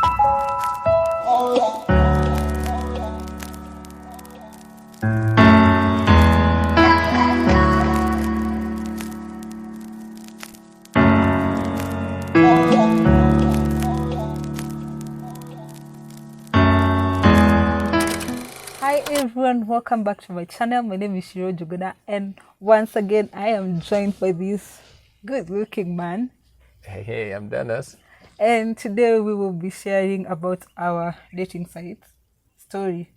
Hi everyone, welcome back to my channel. My name is Shiro Juguna, and once again I am joined by this good looking man. Hey, I'm Dennis. And today we will be sharing about our dating site stories.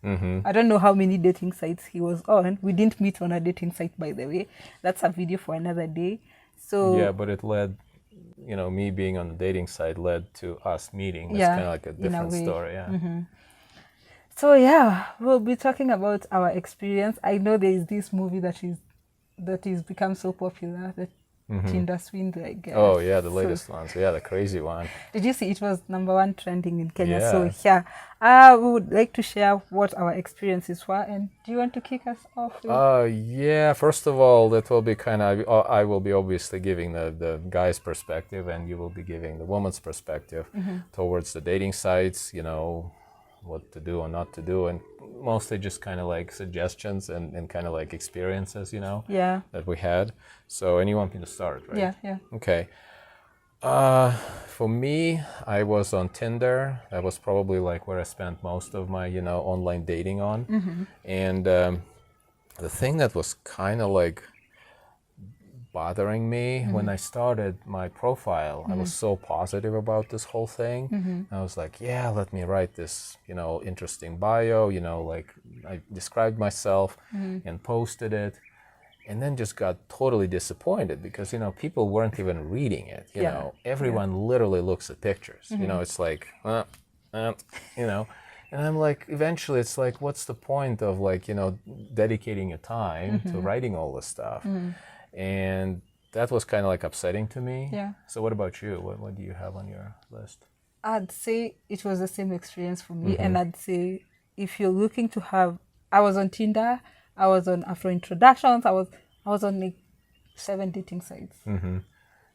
I don't know how many dating sites he was on. We didn't meet on a dating site, by the way. That's a video for another day. So yeah, but it led, me being on the dating site led to us meeting. It's kind of like a different story. Yeah. So yeah, we'll be talking about our experience. I know there is this movie that is become so popular, the Tinder Swindler, I guess. Oh yeah, the latest one. So yeah, the crazy one. Did you see it was #1 trending in Kenya? Yeah. So yeah, we would like to share what our experiences were. And do you want to kick us off? Yeah. First of all, that will be kind of. I will be obviously giving the guy's perspective, and you will be giving the woman's perspective towards the dating sites. What to do and not to do, and mostly just kind of like suggestions and kind of like experiences, that we had. So, and you want me to start, right? Yeah. Okay. For me, I was on Tinder. That was probably like where I spent most of my, online dating on. And the thing that was kind of like bothering me when I started my profile, I was so positive about this whole thing. I was like, yeah, let me write this, interesting bio, like I described myself and posted it, and then just got totally disappointed because, people weren't even reading it. Everyone literally looks at pictures, it's like, and I'm like, eventually it's like, what's the point of like, dedicating your time to writing all this stuff? And that was kind of like upsetting to me. Yeah. So what about you? What do you have on your list? I'd say it was the same experience for me. And I'd say if you're looking to have, I was on Tinder, I was on afrointroductions, I was on like 7 dating sites.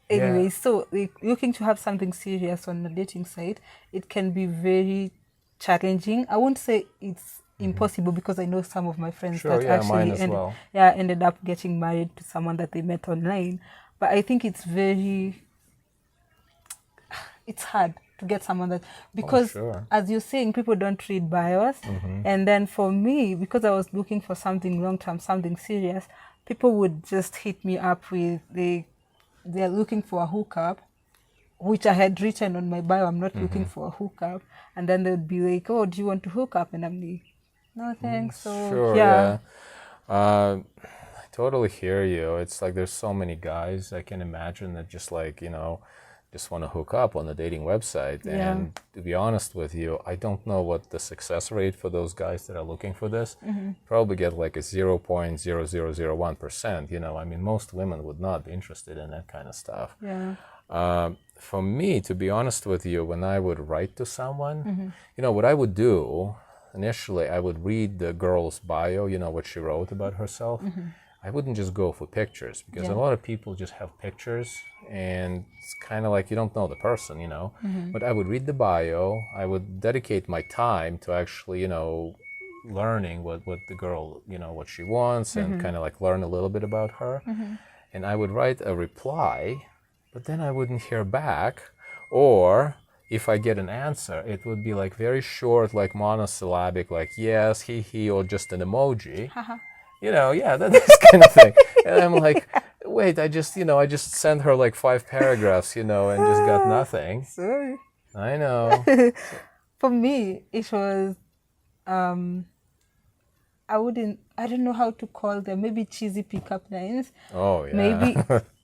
Anyway, so like, looking to have something serious on a dating site, it can be very challenging. I won't say it's impossible because I know some of my friends that actually ended up getting married to someone that they met online. But I think it's hard to get someone that, because as you're saying, people don't read bios. And then for me, because I was looking for something long-term, something serious, people would just hit me up with they're looking for a hookup, which I had written on my bio, I'm not looking for a hookup. And then they'd be like, oh, do you want to hook up? And I'm like, no thanks. So I totally hear you. It's like there's so many guys I can imagine that just like, just want to hook up on the dating website. And to be honest with you, I don't know what the success rate for those guys that are looking for this. Probably get like a 0.0001%. I mean, most women would not be interested in that kind of stuff. For me, to be honest with you, when I would write to someone, what I would do initially, I would read the girl's bio, what she wrote about herself. I wouldn't just go for pictures because a lot of people just have pictures and it's kind of like you don't know the person, But I would read the bio. I would dedicate my time to actually, learning what the girl, what she wants and kind of like learn a little bit about her. And I would write a reply, but then I wouldn't hear back. Or if I get an answer, it would be like very short, like monosyllabic, like yes, he, or just an emoji. That kind of thing. And I'm like, wait, I just sent her like 5 paragraphs, and just got nothing. Sorry. I know. For me, it was, I don't know how to call them, maybe cheesy pickup lines. Oh, yeah. Maybe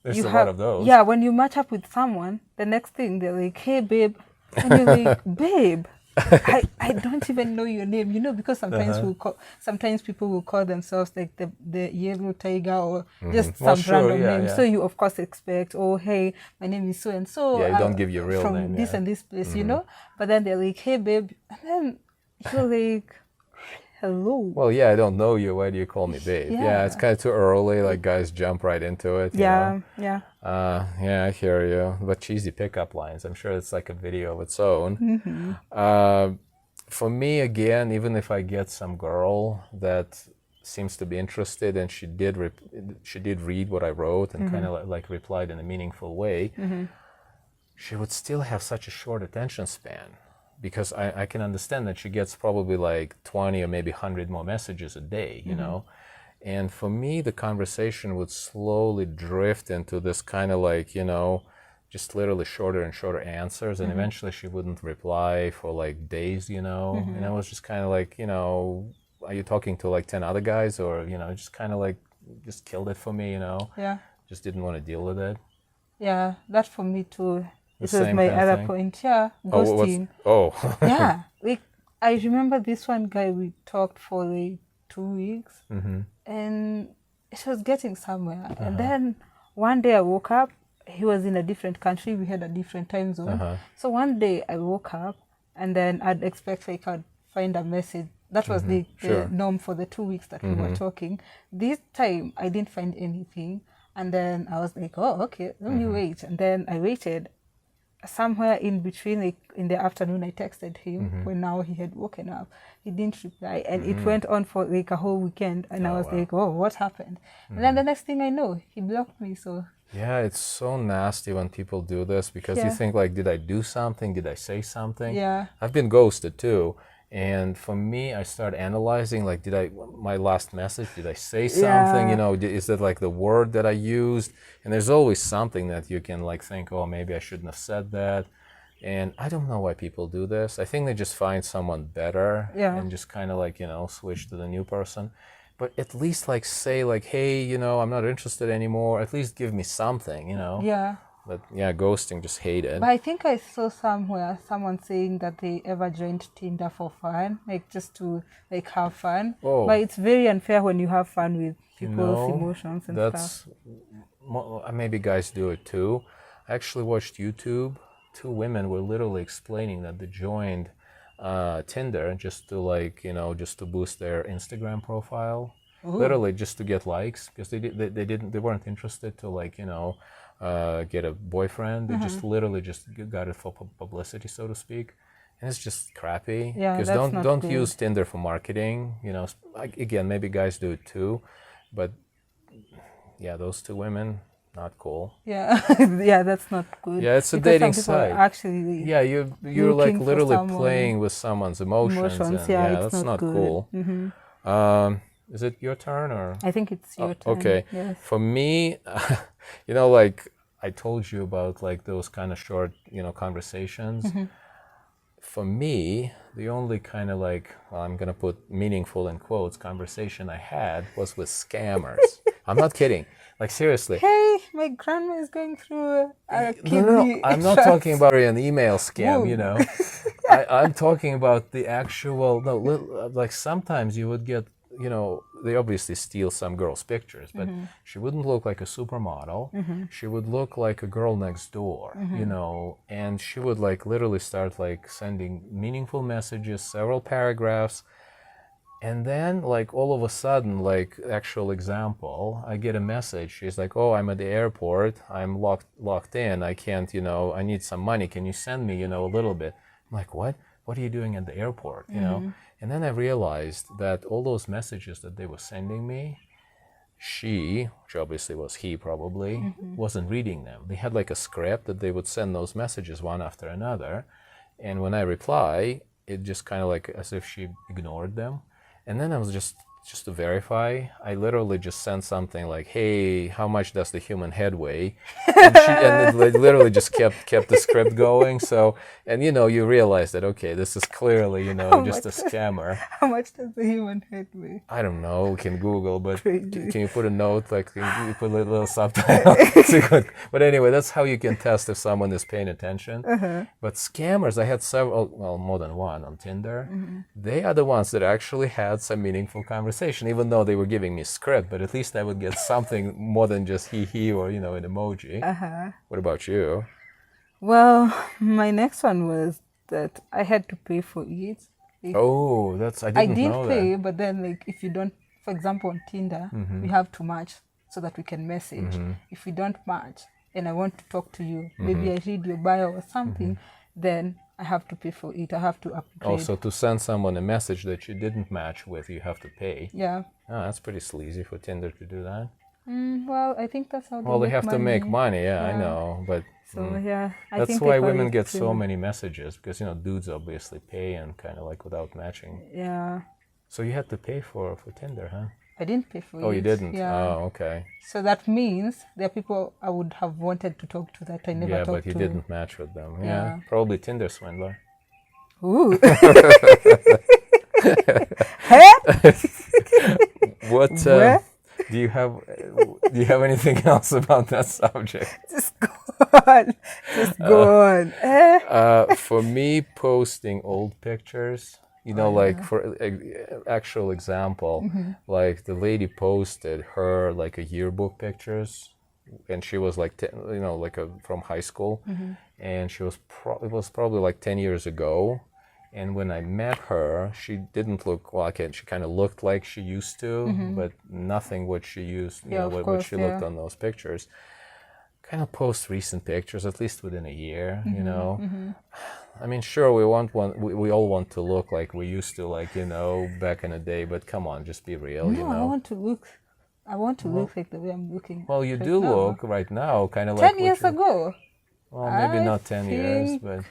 there's a lot of those. Yeah, when you match up with someone, the next thing they're like, hey, babe. And you're like, babe, I don't even know your name, because sometimes people will call themselves like the yellow tiger or just some random name. Yeah. So you of course expect, oh, hey, my name is so and so. Yeah, you don't give your real from name. This and this place, But then they're like, hey, babe. And then you're like, hello. Well, yeah, I don't know you. Why do you call me babe? Yeah, it's kind of too early. Like guys jump right into it. Yeah. Yeah, I hear you. But cheesy pickup lines. I'm sure it's like a video of its own. For me, again, even if I get some girl that seems to be interested and she did read what I wrote and kind of like replied in a meaningful way, she would still have such a short attention span, because I can understand that she gets probably like 20 or maybe 100 more messages a day, you know. And for me, the conversation would slowly drift into this kind of like, you know, just literally shorter and shorter answers, and eventually she wouldn't reply for like days, you know. And I was just kind of like, you know, are you talking to like 10 other guys, or, you know, just kind of like just killed it for me, you know. Just didn't want to deal with it. That for me too. The it was my other point. Ghosting. Yeah, like I remember this one guy, we talked for like 2 weeks, and it was getting somewhere. And then one day I woke up, he was in a different country, we had a different time zone. So one day I woke up, and then I'd expect like I'd find a message. That was the norm for the 2 weeks that we were talking. This time I didn't find anything, and then I was like, oh, okay, let me wait. And then I waited. Somewhere in between, like in the afternoon, I texted him when now he had woken up. He didn't reply, and it went on for like a whole weekend. And I was like, "Oh, what happened?" And then the next thing I know, he blocked me. So yeah, it's so nasty when people do this, because you think like, did I do something? Did I say something? Yeah, I've been ghosted too. And for me, I start analyzing, like, my last message, did I say something? You know, is that like the word that I used? And there's always something that you can like think, oh, maybe I shouldn't have said that. And I don't know why people do this. I think they just find someone better and just kind of like, you know, switch to the new person. But at least like say like, hey, you know, I'm not interested anymore. At least give me something, you know? Yeah. But yeah, ghosting, just hate it. But I think I saw somewhere someone saying that they ever joined Tinder for fun, like just to like have fun. Oh. But it's very unfair when you have fun with people's emotions and stuff. Maybe guys do it too. I actually watched YouTube. 2 women were literally explaining that they joined Tinder just to like, you know, just to boost their Instagram profile. Ooh. Literally just to get likes, because they weren't interested to like, you know, get a boyfriend. They just literally just got it for publicity, so to speak. And it's just crappy. Yeah, because don't use Tinder for marketing. You know, again, maybe guys do it too, but yeah, those 2 women, not cool. Yeah, yeah, that's not good. Yeah, it's a dating site. Actually, yeah, you're like literally playing with someone's emotions. And, yeah, that's not good. Cool. Is it your turn, or? I think it's your turn. Okay. Yes. For me, you know, like I told you about like those kind of short, you know, conversations. For me, the only kind of like, well, I'm going to put meaningful in quotes, conversation I had was with scammers. I'm not kidding. Like seriously. Hey, my grandma is going through a kidney. No, I'm not talking about an email scam, Whoa. You know. I'm talking about the actual, like sometimes you would get, you know, they obviously steal some girl's pictures, but she wouldn't look like a supermodel. She would look like a girl next door, you know, and she would like literally start like sending meaningful messages, several paragraphs. And then like all of a sudden, like actual example, I get a message. She's like, oh, I'm at the airport. I'm locked in. I can't, you know, I need some money. Can you send me, you know, a little bit? I'm like, what? What are you doing at the airport? You know? And then I realized that all those messages that they were sending me, she, which obviously was he probably, wasn't reading them. They had like a script that they would send those messages one after another. And when I reply, it just kind of like as if she ignored them. And then I was just to verify, I literally just sent something like, hey, how much does the human head weigh? And it literally just kept the script going. So, and you know, you realize that, okay, this is clearly, you know, just a scammer. How much does the human head weigh? I don't know, we can Google, but can you put a note, like can you put a little subtitle? But anyway, that's how you can test if someone is paying attention. But scammers, I had several, well, more than one on Tinder. They are the ones that actually had some meaningful conversations. Even though they were giving me a script, but at least I would get something more than just he or, you know, an emoji. What about you? Well, my next one was that I had to pay for it. Like, Oh, I didn't know pay, that. but then like if you don't, for example, on Tinder, we have to match so that we can message. If we don't match and I want to talk to you, maybe I read your bio or something, then I have to pay for it. I have to upgrade. Oh, so to send someone a message that you didn't match with, you have to pay. Yeah. Oh, that's pretty sleazy for Tinder to do that. Well, I think that's how they Well, they make have money. to make money, yeah, I know, but So yeah, I that's think why I call women it get so too. many messages, because dudes obviously pay and kind of like without matching. Yeah. So you had to pay for Tinder, huh? I didn't pay for it. Oh, you didn't? Yeah. Oh, okay. So that means there are people I would have wanted to talk to that I never Yeah, talked but you to. didn't match with them. Yeah. Probably Tinder swindler. Ooh. What Where? do you have anything else about that subject? Just go on. Just go on. For me, posting old pictures, like for actual example, like the lady posted her like a yearbook pictures, and she was like from high school, and she was it was probably like 10 years ago. And when I met her, she didn't look like it. She kind of looked like she used to, but nothing what she used, what she looked on those pictures. Kind of post recent pictures, at least within a year, I mean, sure, we all want to look like we used to, like, back in the day, but come on, just be real, No, I want to look like the way I'm looking. Well, you right do now. look right now kind of like 10 years ago. Well, maybe I not 10 years, think- but...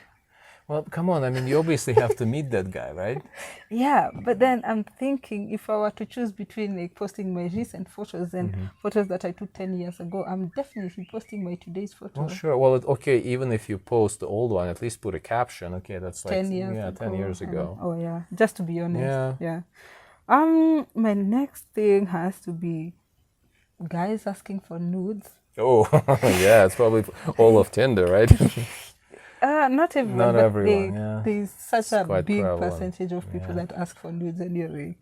Well, come on, I mean, you obviously have to meet that guy, right? Yeah, but then I'm thinking if I were to choose between like posting my recent photos and photos that I took 10 years ago, I'm definitely posting my today's photo. Well, sure. Well, okay, even if you post the old one, at least put a caption. Okay, that's like 10 years ago. 10 years ago. Oh yeah, just to be honest. Yeah. My next thing has to be guys asking for nudes. Oh, yeah, it's probably all of Tinder, right? Not everyone, Not but everyone, there's such a quite big prevalent. percentage of people that ask for nudes, and you're like,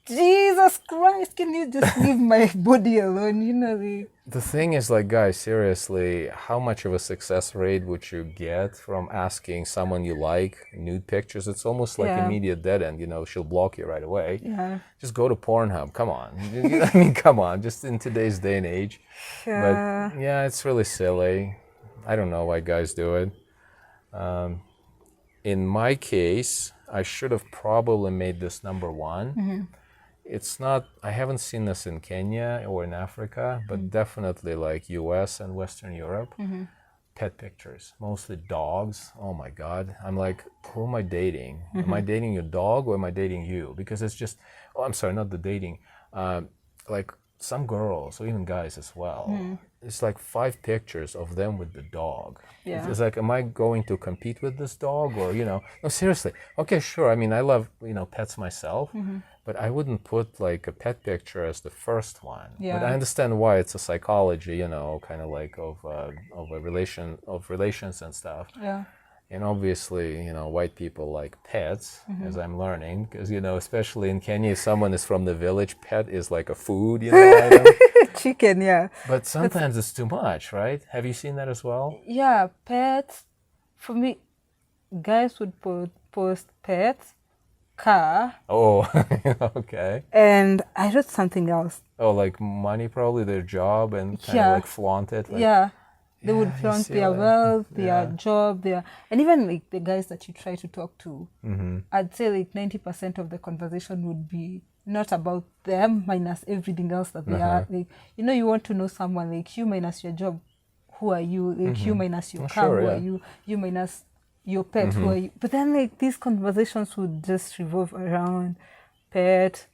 Jesus Christ, can you just leave my body alone? The thing is, like, guys, seriously, how much of a success rate would you get from asking someone you like nude pictures? It's almost like immediate dead end. She'll block you right away. Yeah. Just go to Pornhub. Come on. I mean, come on. Just in today's day and age. Yeah. But yeah, it's really silly. I don't know why guys do it. In my case, I should have probably made this number one. It's not, I haven't seen this in Kenya or in Africa, but definitely like US and Western Europe. Pet pictures, mostly dogs. Oh my God. I'm like, who am I dating? Am I dating your dog or am I dating you? Because it's just, I'm sorry, not the dating. Like some girls or even guys as well. It's like 5 pictures of them with the dog. Yeah. It's like, am I going to compete with this dog or, no, seriously. Okay, sure. I mean, I love, pets myself, but I wouldn't put like a pet picture as the first one. Yeah. But I understand why. It's a psychology, kind of like of relations and stuff. Yeah. And obviously, white people like pets, as I'm learning, because, especially in Kenya, if someone is from the village, pet is like a food, item. Chicken, yeah. But sometimes it's too much, right? Have you seen that as well? Yeah, pets. For me, guys would post pets, car. Oh, okay. And I wrote something else. Oh, like money, probably their job, and kind of like flaunt it. Like, yeah. They would you flaunt see, their like, wealth, their job, and even like the guys that you try to talk to. I'd say like 90% of the conversation would be not about them minus everything else that they are. Like, you want to know someone, like you minus your job, who are you? Like you minus your car, who are you? You minus your pet, who are you? But then like these conversations would just revolve around pet,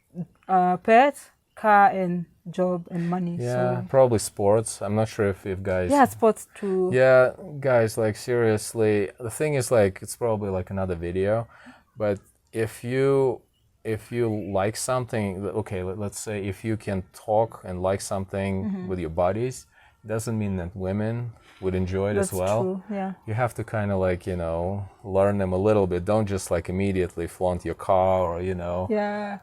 car, and job and money. Yeah, so, probably sports. I'm not sure if guys... Yeah, sports too. Yeah, guys, like seriously, the thing is like, it's probably like another video, but if you like something, okay, let's say if you can talk and like something with your buddies, it doesn't mean that women would enjoy it as well. True, yeah. You have to kind of like, learn them a little bit. Don't just like immediately flaunt your car or, Yeah.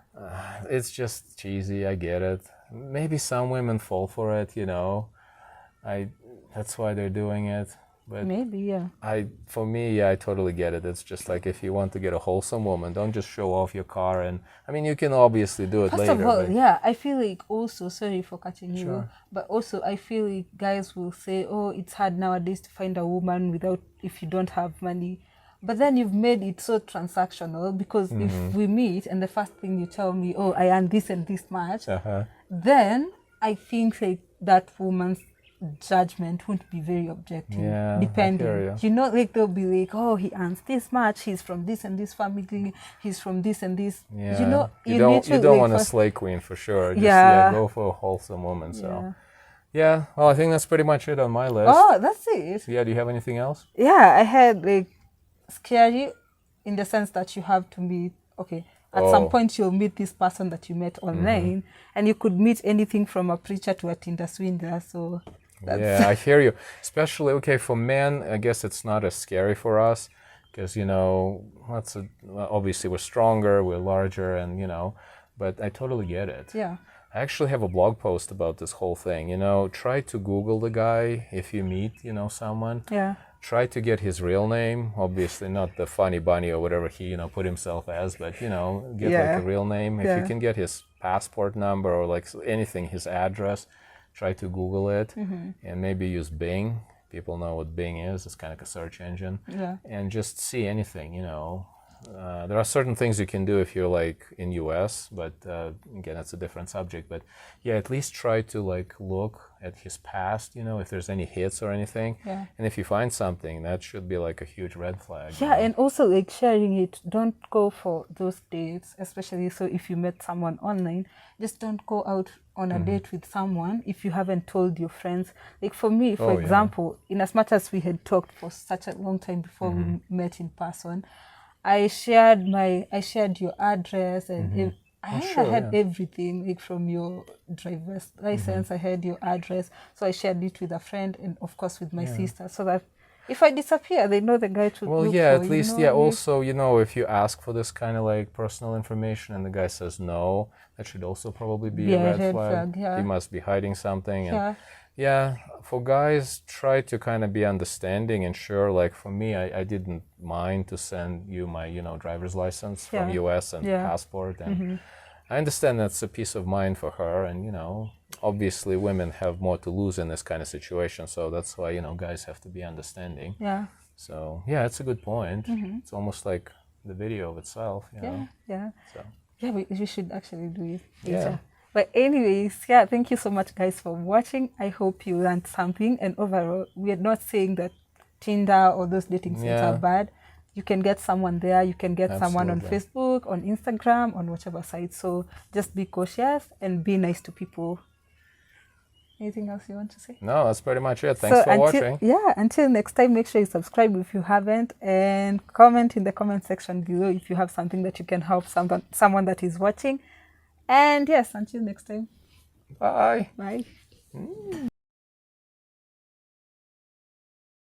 It's just cheesy, I get it. Maybe some women fall for it, that's why they're doing it. But maybe, yeah. For me, I totally get it. It's just like if you want to get a wholesome woman, don't just show off your car. And I mean, you can obviously do it First later. of all, but yeah, I feel like also, sorry for cutting you, Sure. but also I feel like guys will say, oh, it's hard nowadays to find a woman if you don't have money. But then you've made it so transactional, because if we meet and the first thing you tell me, oh, I earn this and this much, then I think like that woman's judgment won't be very objective. Yeah, depending. I hear You know, like they'll be like, oh, he earns this much, he's from this and this family, he's from this and this. Yeah. You know, you don't like, want a slay queen for sure. Just, go for a wholesome woman. So yeah, well, I think that's pretty much it on my list. Oh, that's it. Yeah, do you have anything else? Yeah, I had like scary in the sense that you have to meet, at some point you'll meet this person that you met online, and you could meet anything from a preacher to a Tinder swindler. So yeah, I hear you. Especially, for men, I guess it's not as scary for us because, obviously we're stronger, we're larger, and, but I totally get it. Yeah. I actually have a blog post about this whole thing. Try to Google the guy if you meet, someone. Yeah. Try to get his real name, obviously not the funny bunny or whatever he, put himself as, but, get like a real name. If you can get his passport number or like anything, his address, try to Google it and maybe use Bing. People know what Bing is. It's kind of like a search engine. Yeah. And just see anything, there are certain things you can do if you're like in US, but again, that's a different subject. But yeah, at least try to like look at his past, if there's any hits or anything. Yeah. And if you find something, that should be like a huge red flag. Yeah, and also like sharing it. Don't go for those dates, especially so if you met someone online, just don't go out on a date with someone if you haven't told your friends. Like for me, for example, in as much as we had talked for such a long time before we met in person, I shared your address and I had everything, like from your driver's license. I had your address, so I shared it with a friend and of course with my sister, so that if I disappear, they know the guy to look for. At least, also, if you ask for this kind of like personal information and the guy says no, that should also probably be a red flag. He must be hiding something. And for guys, try to kind of be understanding and sure. Like for me, I didn't mind to send you my, driver's license from US and passport. And I understand that's a peace of mind for her. And, obviously women have more to lose in this kind of situation. So that's why, guys have to be understanding. Yeah. So, yeah, it's a good point. It's almost like the video of itself, Yeah. So. Yeah, we should actually do it later. Yeah. But anyways, thank you so much, guys, for watching. I hope you learned something. And overall, we are not saying that Tinder or those dating sites are bad. You can get someone there. You can get someone on Facebook, on Instagram, on whichever site. So just be cautious and be nice to people. Anything else you want to say? No, that's pretty much it. Thanks for watching. Yeah, until next time, make sure you subscribe if you haven't, and comment in the comment section below if you have something that you can help someone that is watching. And yes, until next time. Bye. Bye.